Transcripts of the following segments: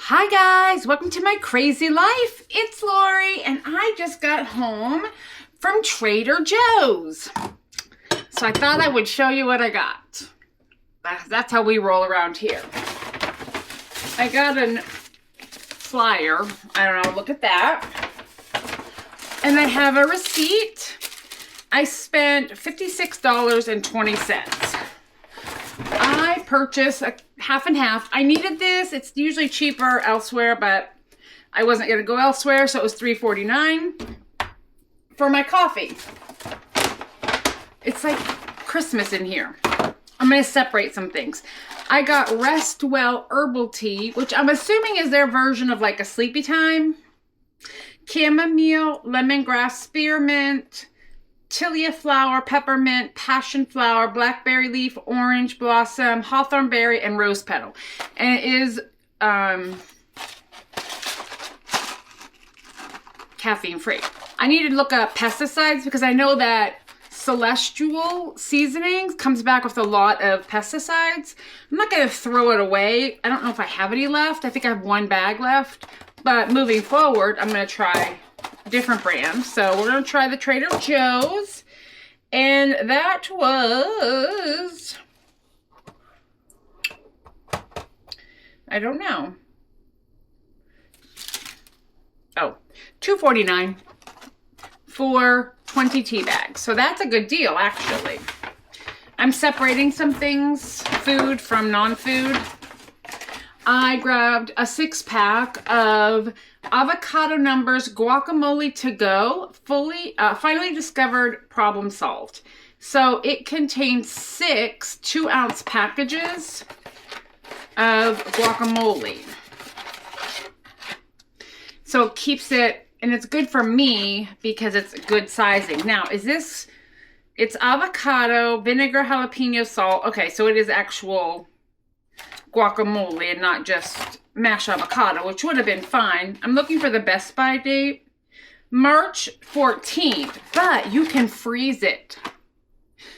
Hi guys, welcome to my crazy life. It's Lori and I just got home from Trader Joe's. So I thought I would show you what I got. That's how we roll around here. I got a flyer. I don't know, look at that. And I have a receipt. I spent $56.20. I purchased a half and half. I needed this. It's usually cheaper elsewhere, but I wasn't going to go elsewhere, so it was $3.49 for my coffee. It's like Christmas in here. I'm going to separate some things. I got Rest Well herbal tea, which I'm assuming is their version of like a sleepy time. Chamomile, lemongrass, spearmint, tilia flower, peppermint, passion flower, blackberry leaf, orange blossom, hawthorn berry, and rose petal. And it is caffeine free. I need to look up pesticides because I know that Celestial Seasonings comes back with a lot of pesticides. I'm not going to throw it away. I don't know if I have any left. I think I have one bag left. But moving forward, I'm going to try different brands. So we're going to try the Trader Joe's. And that was, I don't know. Oh, $2.49 for 20 tea bags. So that's a good deal, actually. I'm separating some things, food from non-food. I grabbed a 6-pack of Avocado Numbers Guacamole to Go, finally discovered, problem solved. So it contains 6 2-ounce packages of guacamole. So it keeps it, and it's good for me because it's good sizing. Now, it's avocado, vinegar, jalapeno, salt. Okay, so it is actual guacamole and not just mashed avocado, which would have been fine. I'm looking for the Best By date, March 14th, but you can freeze it.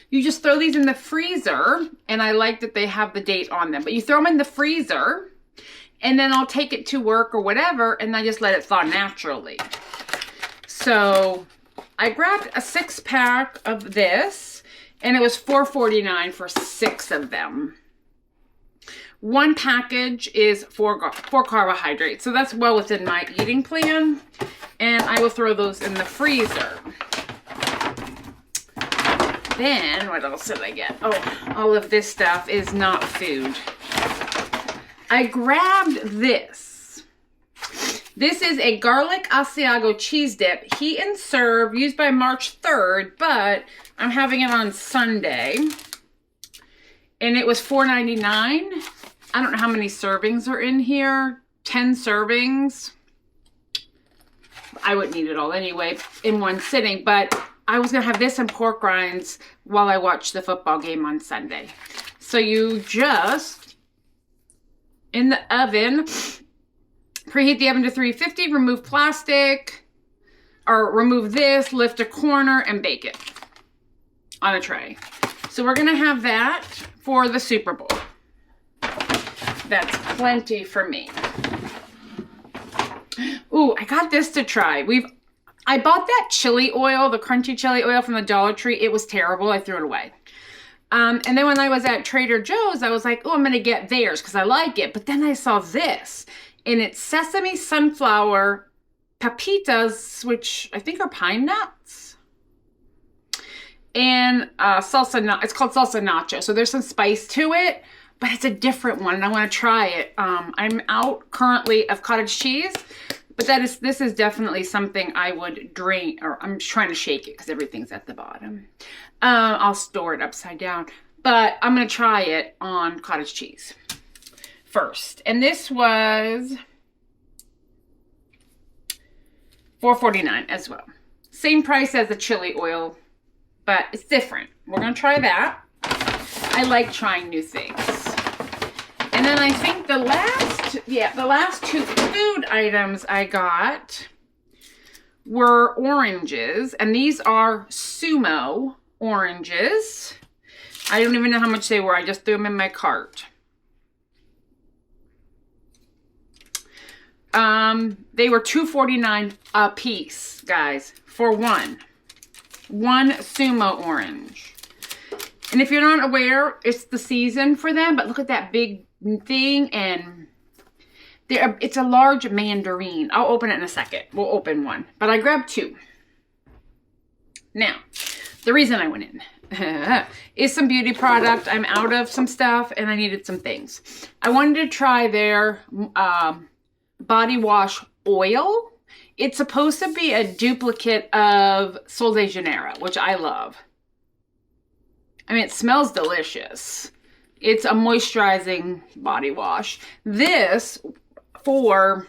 You just throw these in the freezer, and I like that they have the date on them, but you throw them in the freezer, and then I'll take it to work or whatever, and I just let it thaw naturally. So I grabbed a 6-pack of this, and it was $4.49 for 6 of them. One package is 4 carbohydrates, so that's well within my eating plan, and I will throw those in the freezer. Then, what else did I get? Oh, all of this stuff is not food. I grabbed this. This is a garlic Asiago cheese dip, heat and serve, used by March 3rd, but I'm having it on Sunday, and it was $4.99. I don't know how many servings are in here. 10 servings. I wouldn't eat it all anyway in one sitting, but I was going to have this and pork rinds while I watched the football game on Sunday. So you just, in the oven, preheat the oven to 350, remove plastic, or remove this, lift a corner, and bake it on a tray. So we're going to have that for the Super Bowl. That's plenty for me. Ooh, I got this to try. I bought that chili oil, the crunchy chili oil from the Dollar Tree. It was terrible. I threw it away. And then when I was at Trader Joe's, I was like, oh, I'm going to get theirs because I like it. But then I saw this, and it's sesame, sunflower, pepitas, which I think are pine nuts, and salsa. It's called salsa nacho. So there's some spice to it. But it's a different one, and I want to try it. I'm out currently of cottage cheese, but this is definitely something I would drain, or I'm just trying to shake it because everything's at the bottom. I'll store it upside down, but I'm going to try it on cottage cheese first. And this was $4.49 as well. Same price as the chili oil, but it's different. We're going to try that. I like trying new things. And then I think the last 2 food items I got were oranges. And these are Sumo oranges. I don't even know how much they were. I just threw them in my cart. They were $2.49 a piece, guys, for one Sumo orange. And if you're not aware, it's the season for them, but look at that big thing, and it's a large mandarin. I'll open it in a second. We'll open one, but I grabbed two. Now, the reason I went in is some beauty product. I'm out of some stuff and I needed some things. I wanted to try their body wash oil. It's supposed to be a duplicate of Sol de Janeiro, which I love. I mean, it smells delicious. It's a moisturizing body wash. This, for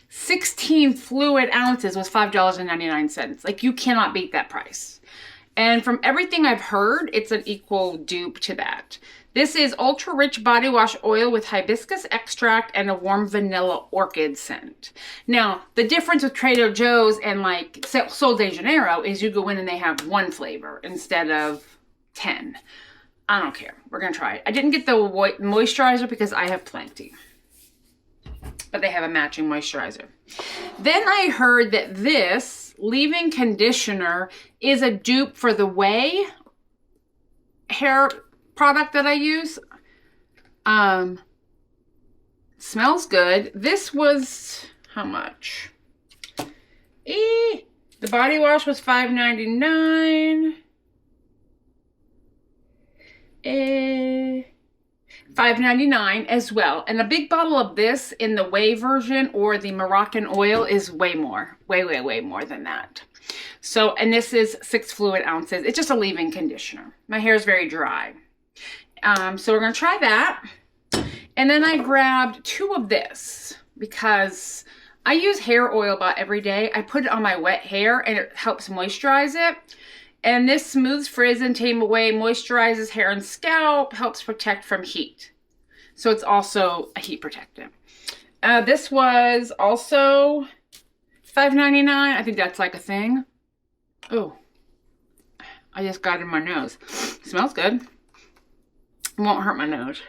16 fluid ounces, was $5.99. Like, you cannot beat that price. And from everything I've heard, it's an equal dupe to that. This is ultra rich body wash oil with hibiscus extract and a warm vanilla orchid scent. Now, the difference with Trader Joe's and like Sol de Janeiro is you go in and they have one flavor instead of 10. I don't care. We're going to try it. I didn't get the moisturizer because I have plenty. But they have a matching moisturizer. Then I heard that this leave-in conditioner is a dupe for the Way hair product that I use. Smells good. This was how much? The body wash was $5.99. $5.99 as well. And a big bottle of this in the Way version or the Moroccan oil is way more. Way more than that. So, and this is 6 fluid ounces. It's just a leave-in conditioner. My hair is very dry. So we're going to try that. And then I grabbed 2 of this because I use hair oil about every day. I put it on my wet hair and it helps moisturize it. And this smooths frizz and tame away, moisturizes hair and scalp, helps protect from heat. So it's also a heat protectant. This was also $5.99. I think that's like a thing. Oh, I just got it in my nose. Smells good. Won't hurt my nose.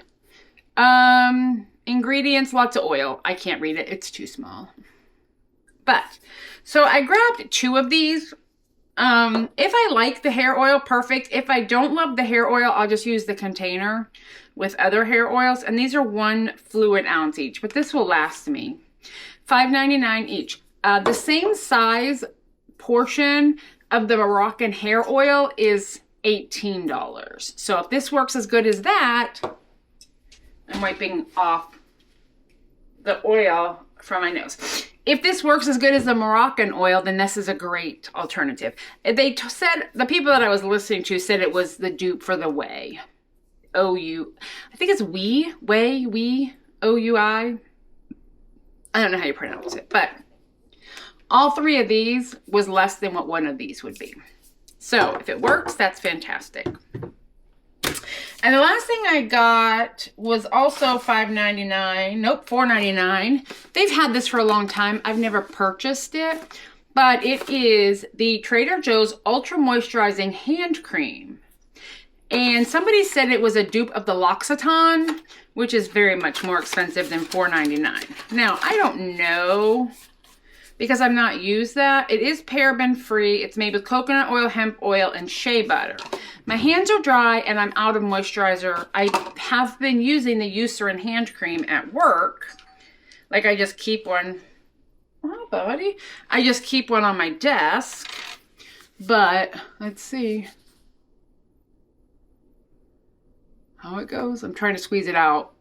Ingredients, lots of oil. I can't read it. It's too small. But, so I grabbed 2 of these. If I like the hair oil, perfect. If I don't love the hair oil, I'll just use the container with other hair oils. And these are 1 fluid ounce each, but this will last me. $5.99 each. The same size portion of the Moroccan hair oil is $18. So if this works as good as that, I'm wiping off the oil from my nose. If this works as good as the Moroccan oil, then this is a great alternative. They said, the people that I was listening to said it was the dupe for the Way. I think it's Way, O-U-I. I don't know how you pronounce it, but all 3 of these was less than what 1 of these would be. So if it works, that's fantastic. And the last thing I got was also $5.99. Nope, $4.99. They've had this for a long time. I've never purchased it, but it is the Trader Joe's Ultra Moisturizing Hand Cream. And somebody said it was a dupe of the L'Occitane, which is very much more expensive than $4.99. Now, I don't know, because I've not used that. It is paraben free. It's made with coconut oil, hemp oil, and shea butter. My hands are dry and I'm out of moisturizer. I have been using the Eucerin hand cream at work. Like, I just keep one. Oh, buddy. I just keep one on my desk. But let's see how it goes. I'm trying to squeeze it out.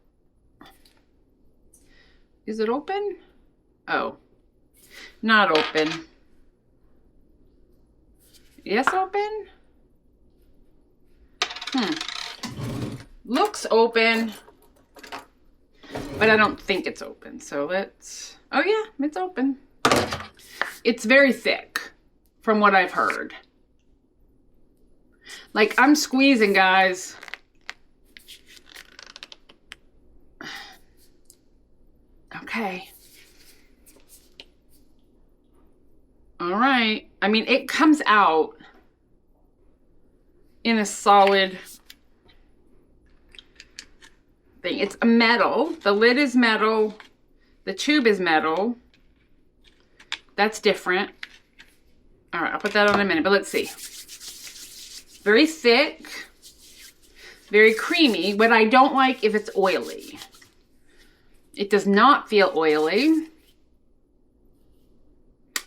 Is it open? Oh. Not open. Yes, open? Looks open, but I don't think it's open. So let's, oh yeah, it's open. It's very thick from what I've heard. Like, I'm squeezing, guys. Okay. All right. I mean, it comes out in a solid thing. It's a metal. The lid is metal. The tube is metal. That's different. All right, I'll put that on in a minute, but let's see. Very thick, very creamy. What I don't like if it's oily. It does not feel oily.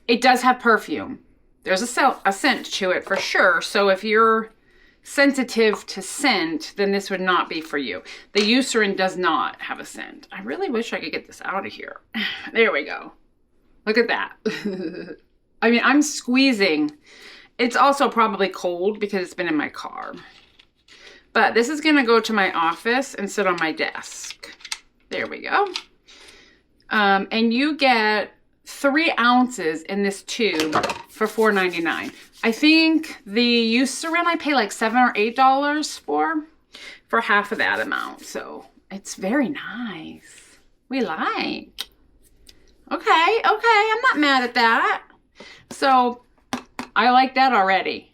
It does have perfume. There's a scent to it for sure. So if you're sensitive to scent, then this would not be for you. The Eucerin does not have a scent. I really wish I could get this out of here. There we go. Look at that. I mean, I'm squeezing. It's also probably cold because it's been in my car. But this is going to go to my office and sit on my desk. There we go. And you get 3 ounces in this tube for $4.99. I think the Eucerin I pay like $7 or $8 for half of that amount. So it's very nice. We like. Okay, I'm not mad at that. So I like that already.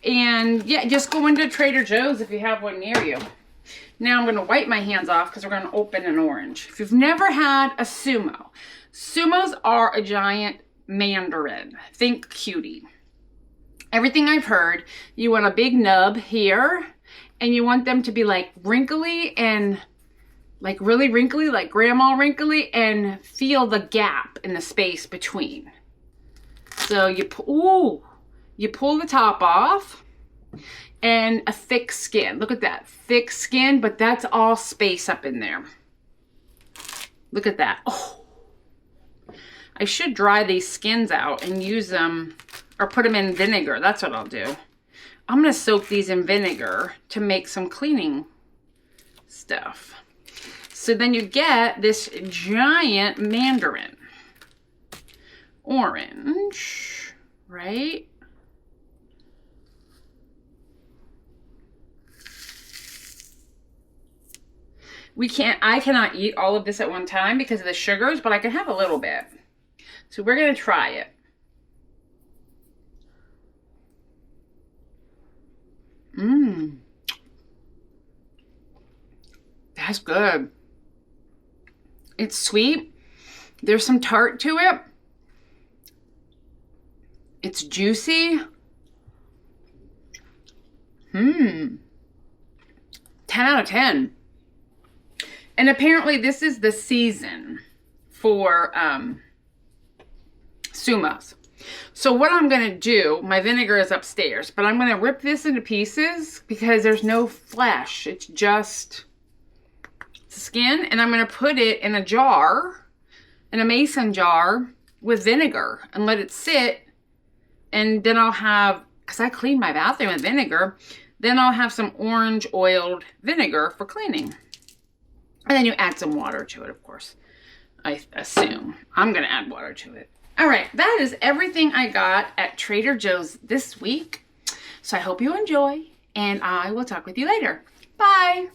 And yeah, just go into Trader Joe's if you have one near you. Now I'm going to wipe my hands off because we're going to open an orange. If you've never had a sumo, sumos are a giant mandarin. Think cutie. Everything I've heard, you want a big nub here, and you want them to be like wrinkly and like really wrinkly, like grandma wrinkly, and feel the gap in the space between. So you pull the top off, and a thick skin. Look at that, thick skin, but that's all space up in there. Look at that. Oh, I should dry these skins out and use them or put them in vinegar. That's what I'll do. I'm going to soak these in vinegar to make some cleaning stuff. So then you get this giant mandarin. Orange, right? I cannot eat all of this at one time because of the sugars, but I can have a little bit. So we're going to try it. That's good. It's sweet. There's some tart to it. It's juicy. 10 out of 10. And apparently this is the season for sumos. So what I'm going to do, my vinegar is upstairs, but I'm going to rip this into pieces because there's no flesh. It's just skin. And I'm going to put it in a jar, in a mason jar with vinegar and let it sit. And then I'll have, because I cleaned my bathroom with vinegar, then I'll have some orange oiled vinegar for cleaning. And then you add some water to it, of course. I assume. I'm going to add water to it. All right, that is everything I got at Trader Joe's this week. So I hope you enjoy, and I will talk with you later. Bye.